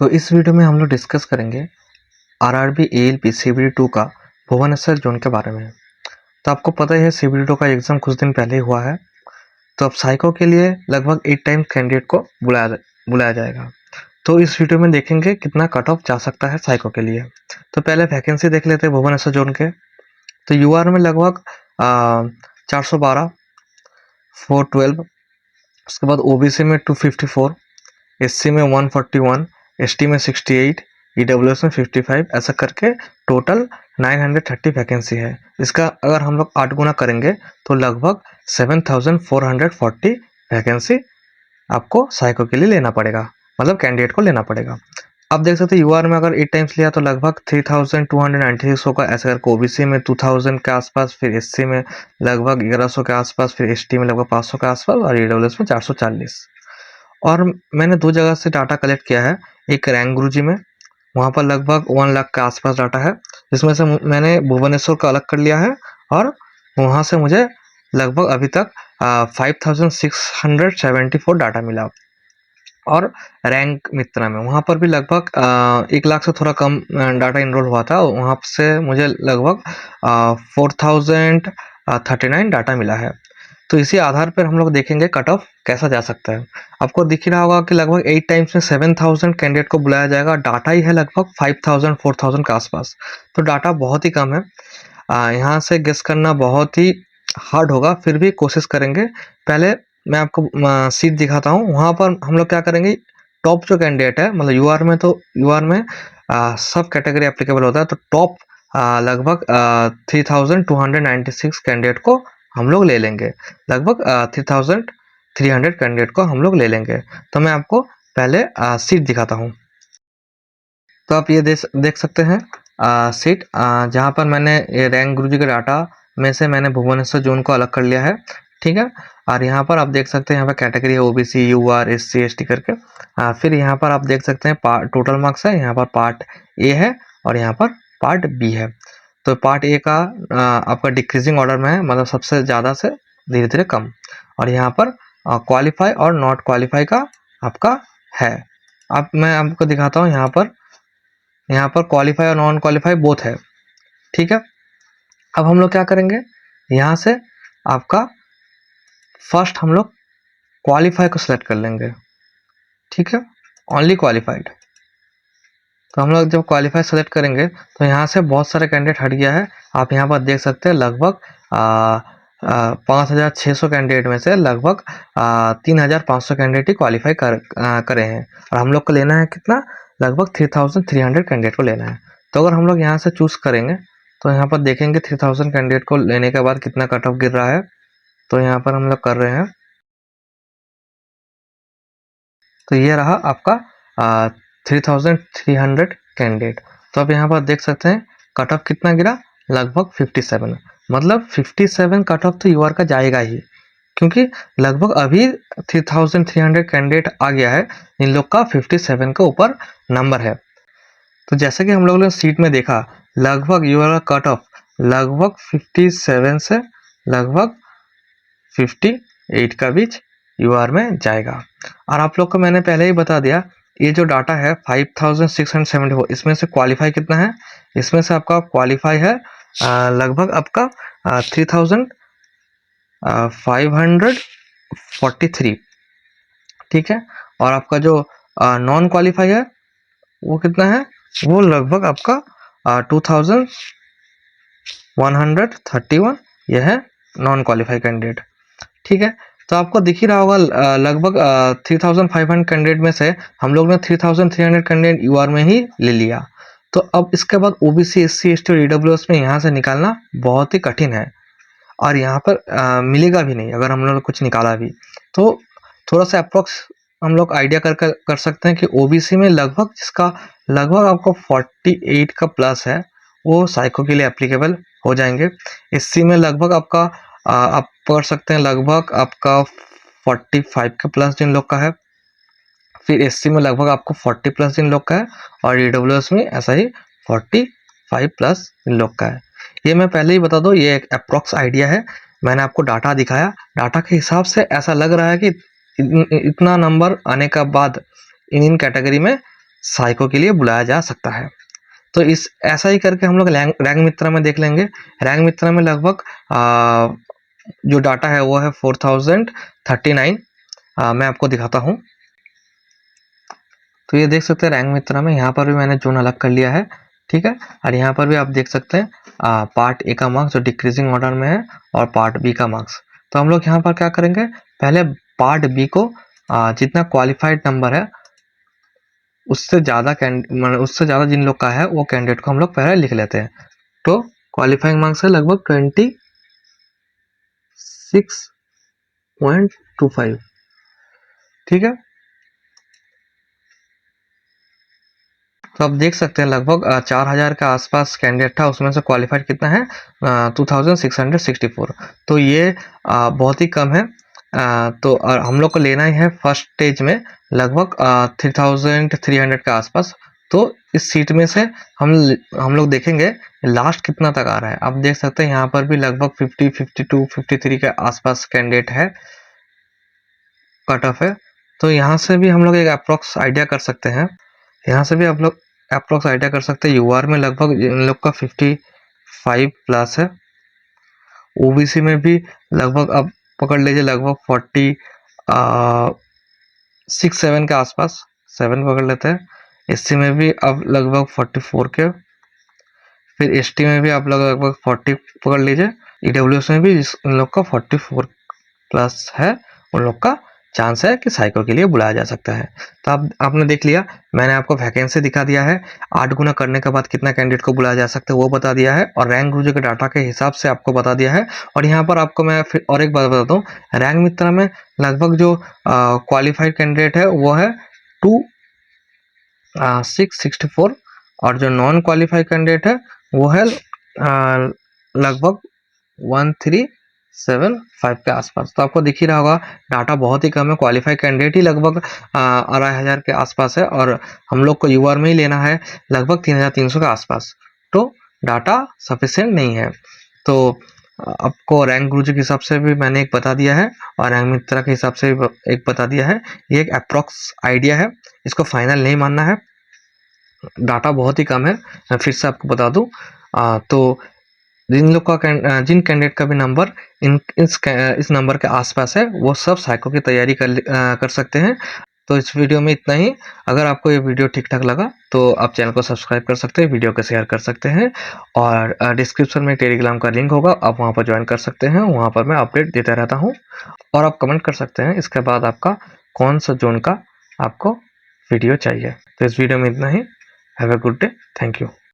तो इस वीडियो में हम लोग डिस्कस करेंगे आरआरबी एएलपी सीबीडी 2 का भुवनेश्वर जोन के बारे में। तो आपको पता ही है सीबीडी 2 का एग्जाम कुछ दिन पहले ही हुआ है। तो अब साइको के लिए लगभग 8 टाइम्स कैंडिडेट को बुलाया जाएगा। तो इस वीडियो में देखेंगे कितना कट ऑफ जा सकता है साइको के लिए। तो पहले वैकेंसी देख लेते हैं भुवनेश्वर जोन के। तो यूआर में लगभग 412, 412, उसके बाद ओबीसी में 254, एससी में 141, एसटी में 68, ईडब्ल्यूएस में 55, ऐसा करके टोटल 930 वैकेंसी है। इसका अगर हम लोग 8 गुना करेंगे तो लगभग 7440 वैकेंसी आपको साइको के लिए लेना पड़ेगा, मतलब कैंडिडेट को लेना पड़ेगा। आप देख सकते हैं यूआर में अगर 8 टाइम्स लिया तो लगभग 3296 होगा, ऐसा करके ओबीसी में 2000 के आसपास, फिर एससी में लगभग 1100 के आसपास, फिर एसटी में लगभग 500 के आसपास और ईडब्ल्यूएस में 440। और मैंने 2 जगह से डाटा कलेक्ट किया है। एक रैंक गुरुजी में, वहाँ पर लगभग 1 लाख के आसपास डाटा है, जिसमें से मैंने भुवनेश्वर को अलग कर लिया है और वहाँ से मुझे लगभग अभी तक 5674 डाटा मिला। और रैंक मित्रा में वहाँ पर भी लगभग 1 लाख से थोड़ा कम डाटा इनरोल हुआ था, वहाँ से मुझे लगभग 4039 डाटा मिला है। तो इसी आधार पर हम लोग देखेंगे कट ऑफ कैसा जा सकता है। आपको दिख रहा होगा कि लगभग 8 टाइम्स में 7000 कैंडिडेट को बुलाया जाएगा, डाटा ही है लगभग 5000 4000 के आसपास। तो डाटा बहुत ही कम है, यहाँ से गेस करना बहुत ही हार्ड होगा, फिर भी कोशिश करेंगे। पहले मैं आपको सीट दिखाता हूँ। वहाँ पर हम लोग क्या करेंगे, टॉप जो कैंडिडेट है, मतलब यूआर में, तो यूआर में सब कैटेगरी एप्लीकेबल होता है, तो टॉप लगभग 3296 कैंडिडेट को हम लोग ले लेंगे, लगभग 3300 कैंडिडेट को हम लोग ले लेंगे। तो मैं आपको पहले सीट दिखाता हूँ। तो आप ये देख सकते हैं सीट, जहाँ पर मैंने ये रैंक गुरुजी के डाटा में से मैंने भुवनेश्वर जोन को अलग कर लिया है, ठीक है। और यहाँ पर आप देख सकते हैं, यहाँ पर कैटेगरी है ओबीसी, यूआर, एससी, एसटी करके। फिर यहाँ पर आप देख सकते हैं टोटल मार्क्स है, यहाँ पर पार्ट ए है और यहाँ पर पार्ट बी है। तो पार्ट ए का आपका डिक्रीजिंग ऑर्डर में है, मतलब सबसे ज़्यादा से धीरे धीरे कम। और यहाँ पर क्वालिफाई और नॉट क्वालिफाई का आपका है। अब मैं आपको दिखाता हूँ, यहाँ पर क्वालिफाई और नॉन क्वालिफाई बोथ है, ठीक है। अब हम लोग क्या करेंगे, यहाँ से आपका फर्स्ट हम लोग क्वालिफाई को सिलेक्ट कर लेंगे, ठीक है, ओनली क्वालिफाइड। तो हम लोग जब क्वालिफाई सेलेक्ट करेंगे तो यहाँ से बहुत सारे कैंडिडेट हट गया है। आप यहाँ पर देख सकते हैं लगभग 5600 कैंडिडेट में से लगभग 3500 कैंडिडेट ही क्वालिफाई करे हैं, और हम लोग को लेना है कितना, लगभग 3300 कैंडिडेट को लेना है। तो अगर हम लोग यहाँ से चूज करेंगे तो यहाँ पर देखेंगे 3000 कैंडिडेट को लेने के बाद कितना कट ऑफ गिर रहा है। तो यहाँ पर हम लोग कर रहे हैं, तो ये रहा आपका 3300 कैंडिडेट। तो आप यहाँ पर देख सकते हैं कट ऑफ कितना गिरा, लगभग 57। मतलब 57 कट ऑफ तो यूआर का जाएगा ही, क्योंकि लगभग अभी 3300 कैंडिडेट आ गया है, इन लोग का 57 के ऊपर नंबर है। तो जैसे कि हम लोगों ने सीट में देखा, लगभग यूआर का कट ऑफ लगभग 57 से लगभग 58 का बीच यूआर में जाएगा। और आप लोग को मैंने पहले ही बता दिया, ये जो डाटा है 5674, इसमें से क्वालिफाई कितना है, इसमें से आपका क्वालिफाई है लगभग आपका 3543, ठीक है। और आपका जो नॉन क्वालिफाई है वो कितना है, वो लगभग आपका 2131, यह है नॉन क्वालिफाई कैंडिडेट, ठीक है। तो आपको दिख ही रहा होगा लगभग 3500 कैंडिडेट में से हम लोग ने 3300 कैंडिडेट यूआर में ही ले लिया। तो अब इसके बाद ओबीसी, एससी, एसटी और ईडब्ल्यूएस में यहाँ से निकालना बहुत ही कठिन है, और यहाँ पर मिलेगा भी नहीं अगर हम लोग ने कुछ निकाला भी। तो थोड़ा सा अप्रोक्स हम लोग आइडिया कर सकते हैं कि ओबीसी में लगभग जिसका लगभग आपको 48 का प्लस है, वो साइको के लिए एप्लीकेबल हो जाएंगे। एससी में लगभग आपका आप पढ़ सकते हैं लगभग आपका 45 के प्लस जिन लोग का है, फिर एससी में लगभग आपको 40 प्लस जिन लोग का है, और ईडब्ल्यूएस में ऐसा ही 45 प्लस इन लोग का है। ये मैं पहले ही बता दूं, ये एक अप्रोक्स आइडिया है। मैंने आपको डाटा दिखाया, डाटा के हिसाब से ऐसा लग रहा है कि इतना नंबर आने का बाद इन कैटेगरी में साइको के लिए बुलाया जा सकता है। तो इस ऐसा ही करके हम लोग रैंक मित्रा में देख लेंगे। रैंक मित्रा में लगभग जो डाटा है वो है 4039। मैं आपको दिखाता हूँ। तो ये देख सकते हैं रैंक मित्रा में, यहाँ पर भी मैंने जोन अलग कर लिया है, ठीक है। और यहाँ पर भी आप देख सकते हैं पार्ट ए का मार्क्स जो डिक्रीजिंग ऑर्डर में है और पार्ट बी का मार्क्स। तो हम लोग यहाँ पर क्या करेंगे, पहले पार्ट बी को जितना क्वालिफाइड नंबर है उससे ज़्यादा जिन लोग का है वो कैंडिडेट को हम लोग पहले लिख लेते हैं। तो क्वालिफाइंग मार्क्स है लगभग 26.25, ठीक है। तो आप देख सकते हैं लगभग 4000 के आसपास कैंडिडेट था, उसमें से क्वालिफाइड कितना है 2664। तो ये बहुत ही कम है। तो हम लोग को लेना ही है फर्स्ट स्टेज में लगभग 3300 के आसपास। तो इस सीट में से हम लोग देखेंगे लास्ट कितना तक आ रहा है। आप देख सकते हैं यहाँ पर भी लगभग 50, 52, 53 के आसपास कैंडिडेट है, कट ऑफ है। तो यहाँ से भी हम लोग एक अप्रोक्स आइडिया कर सकते हैं, यहाँ से भी आप लोग अप्रोक्स आइडिया कर सकते हैं। यूआर में लगभग इन लोग का 55 प्लस है। ओबीसी में भी लगभग अब पकड़ लीजिए लगभग 46-7 के आसपास, 7 पकड़ लेते हैं। एससी में भी अब लगभग 44 के, फिर एसटी में भी आप लोग लगभग 40 पकड़ लीजिए। ईडब्ल्यूएस में भी इन लोग का 44 प्लस है, उन लोग का चांस है कि साइको के लिए बुलाया जा सकता है। तो आपने देख लिया, मैंने आपको वैकेंसी दिखा दिया है, 8 गुना करने के बाद कितना कैंडिडेट को बुलाया जा सकता है वो बता दिया है, और रैंक ग्रुप के डाटा के हिसाब से आपको बता दिया है। और यहाँ पर आपको मैं फिर और एक बात बताता हूँ, रैंक मित्रा में लगभग जो क्वालिफाइड कैंडिडेट है वो है 2664, और जो नॉन क्वालिफाइड कैंडिडेट है वो है लगभग 1375 के आसपास। तो आपको दिख ही रहा होगा डाटा बहुत ही कम है, क्वालिफाइड कैंडिडेट ही लगभग 2500 के आसपास है, और हम लोग को यूआर में ही लेना है लगभग 3300 के आसपास। तो डाटा सफिशिएंट नहीं है। तो आपको रैंक गुरुजी के हिसाब से भी मैंने एक बता दिया है, और रैंक मित्रा के हिसाब से भी एक बता दिया है। ये एक अप्रोक्स आइडिया है, इसको फाइनल नहीं मानना है, डाटा बहुत ही कम है। मैं फिर से आपको बता दूं, तो जिन कैंडिडेट का भी नंबर इस नंबर के आसपास है वो सब साइको की तैयारी कर सकते हैं। तो इस वीडियो में इतना ही। अगर आपको ये वीडियो ठीक ठाक लगा तो आप चैनल को सब्सक्राइब कर सकते हैं, वीडियो को शेयर कर सकते हैं, और डिस्क्रिप्शन में टेलीग्राम का लिंक होगा, आप वहाँ पर ज्वाइन कर सकते हैं। वहाँ पर मैं अपडेट देता रहता हूँ, और आप कमेंट कर सकते हैं इसके बाद आपका कौन सा जोन का आपको वीडियो चाहिए। तो इस वीडियो में इतना ही। Have a good day, thank you.